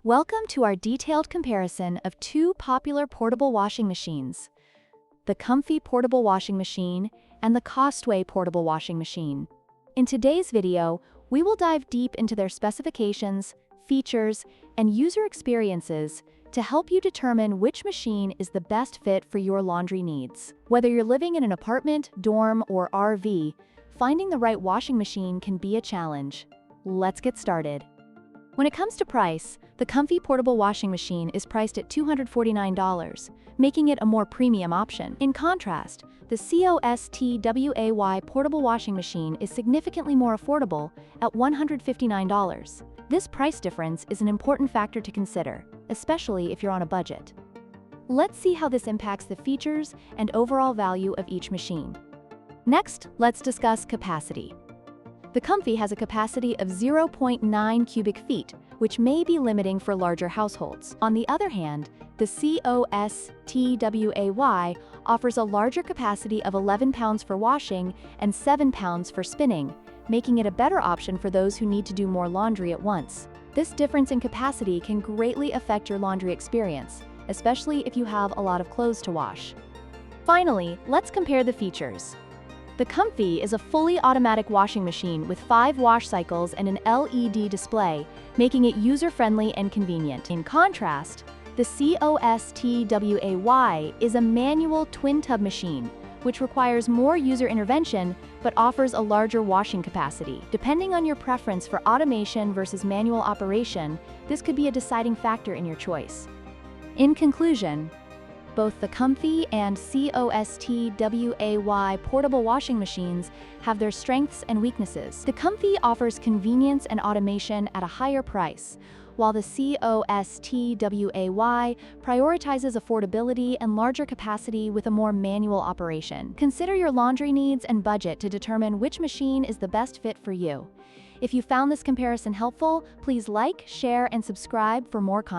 Welcome to our detailed comparison of two popular portable washing machines, the Comfee portable washing machine and the COSTWAY portable washing machine. In today's video, we will dive deep into their specifications, features, and user experiences to help you determine which machine is the best fit for your laundry needs. Whether you're living in an apartment, dorm, or RV, finding the right washing machine can be a challenge. Let's get started. When it comes to price, the Comfee portable washing machine is priced at $249, making it a more premium option. In contrast, the COSTWAY portable washing machine is significantly more affordable at $159. This price difference is an important factor to consider, especially if you're on a budget. Let's see how this impacts the features and overall value of each machine. Next, let's discuss capacity. The Comfee has a capacity of 0.9 cubic feet, which may be limiting for larger households. On the other hand, the COSTWAY offers a larger capacity of 11 pounds for washing and 7 pounds for spinning, making it a better option for those who need to do more laundry at once. This difference in capacity can greatly affect your laundry experience, especially if you have a lot of clothes to wash. Finally, let's compare the features. The Comfee is a fully automatic washing machine with 5 wash cycles and an LED display, making it user-friendly and convenient. In contrast, the COSTWAY is a manual twin-tub machine, which requires more user intervention but offers a larger washing capacity. Depending on your preference for automation versus manual operation, this could be a deciding factor in your choice. In conclusion, both the Comfee and COSTWAY portable washing machines have their strengths and weaknesses. The Comfee offers convenience and automation at a higher price, while the COSTWAY prioritizes affordability and larger capacity with a more manual operation. Consider your laundry needs and budget to determine which machine is the best fit for you. If you found this comparison helpful, please like, share, and subscribe for more content.